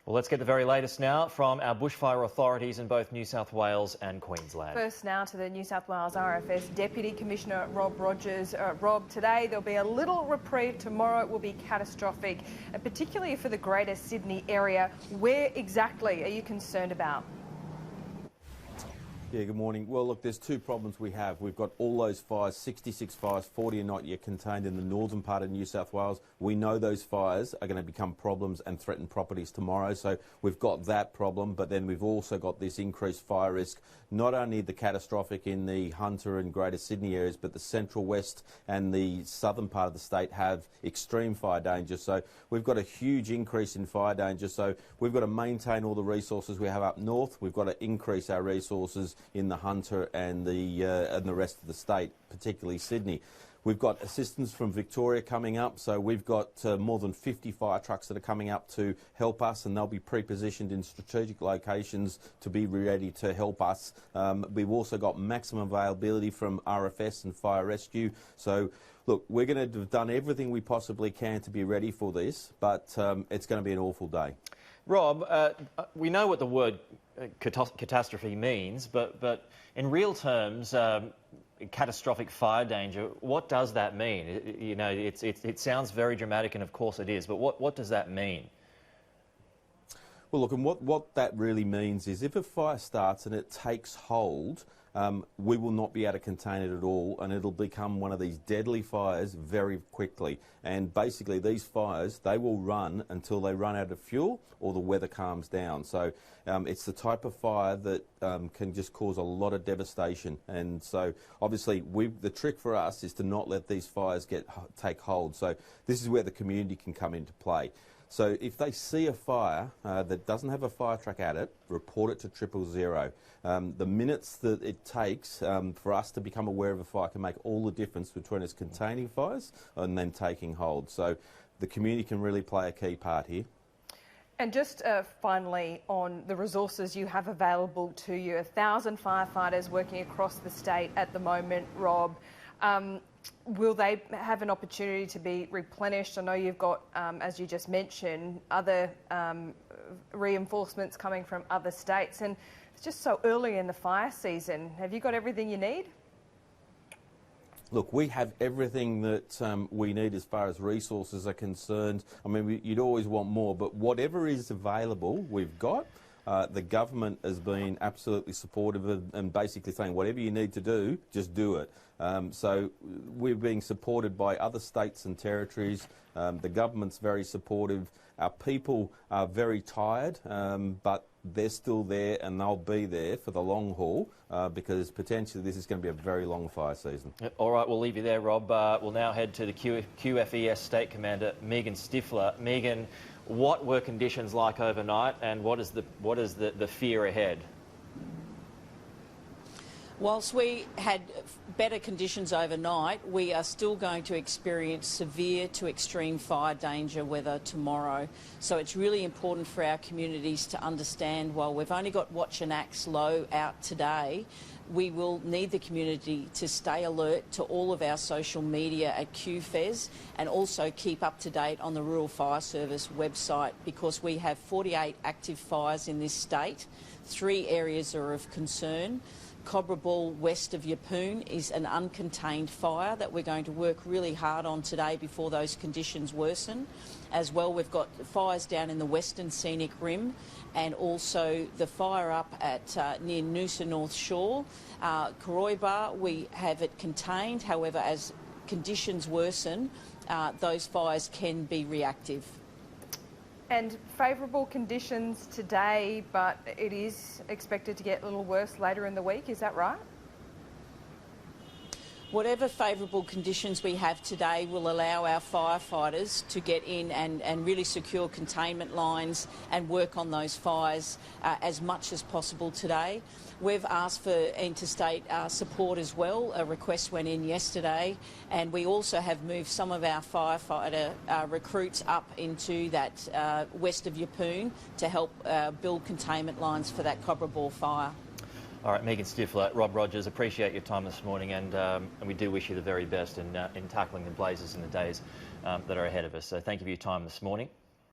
Well, let's get the very latest now from our bushfire authorities in both New South Wales and Queensland. First now to the New South Wales RFS Deputy Commissioner Rob Rogers. Rob, today there'll be a little reprieve, tomorrow it will be catastrophic, particularly for the Greater Sydney area. Where exactly are you concerned about? Yeah, good morning. Well, look, there's two problems we have. We've got all those fires, 66 fires, 40 are not yet contained in the northern part of New South Wales. We know those fires are going to become problems and threaten properties tomorrow, so we've got that problem, but then we've also got this increased fire risk, not only the catastrophic in the Hunter and Greater Sydney areas, but the central west and the southern part of the state have extreme fire danger. So we've got a huge increase in fire danger, so we've got to maintain all the resources we have up north. We've got to increase our resources in the Hunter and the rest of the state, particularly Sydney. We've got assistance from Victoria coming up, so we've got more than 50 fire trucks that are coming up to help us, and they'll be pre-positioned in strategic locations to be ready to help us. We've also got maximum availability from RFS and Fire Rescue. So, look, we're going to have done everything we possibly can to be ready for this, but it's going to be an awful day. Rob, we know what the word catastrophe means, but in real terms, catastrophic fire danger, what does that mean? You know, it sounds very dramatic, and of course it is, but what does that mean? Well, look, and what that really means is if a fire starts and it takes hold, we will not be able to contain it at all, and it'll become one of these deadly fires very quickly. And basically these fires, they will run until they run out of fuel or the weather calms down. So it's the type of fire that can just cause a lot of devastation. And so obviously the trick for us is to not let these fires take hold. So this is where the community can come into play. So if they see a fire that doesn't have a fire truck at it, report it to 000. The minutes that it takes for us to become aware of a fire can make all the difference between us containing fires and then taking hold. So the community can really play a key part here. And just finally, on the resources you have available to you, 1,000 firefighters working across the state at the moment, Rob. Will they have an opportunity to be replenished? I know you've got, as you just mentioned, other reinforcements coming from other states, and it's just so early in the fire season. Have you got everything you need? Look, we have everything that we need as far as resources are concerned. I mean, you'd always want more, but whatever is available, we've got. The government has been absolutely supportive and basically saying whatever you need to do, just do it. So we're being supported by other states and territories. The government's very supportive. Our people are very tired, but they're still there and they'll be there for the long haul because potentially this is going to be a very long fire season. All right, we'll leave you there, Rob. We'll now head to the QFES State Commander, Megan Stifler. Megan, what were conditions like overnight, and what is the fear ahead? Whilst we had better conditions overnight, we are still going to experience severe to extreme fire danger weather tomorrow. So it's really important for our communities to understand, while we've only got Watch and Acts low out today, we will need the community to stay alert to all of our social media at QFES and also keep up to date on the Rural Fire Service website, because we have 48 active fires in this state. 3 areas are of concern. Cobra Ball west of Yeppoon is an uncontained fire that we're going to work really hard on today before those conditions worsen. As well, we've got fires down in the Western Scenic Rim, and also the fire up at near Noosa North Shore. Koroiba, we have it contained. However, as conditions worsen, those fires can be reactive. And favourable conditions today, but it is expected to get a little worse later in the week, is that right? Whatever favourable conditions we have today will allow our firefighters to get in and really secure containment lines and work on those fires as much as possible today. We've asked for interstate support as well. A request went in yesterday, and we also have moved some of our firefighter recruits up into that west of Yeppoon to help build containment lines for that Cobra Ball fire. All right, Megan Stifler, Rob Rogers, appreciate your time this morning, and we do wish you the very best in tackling the blazes in the days that are ahead of us. So thank you for your time this morning.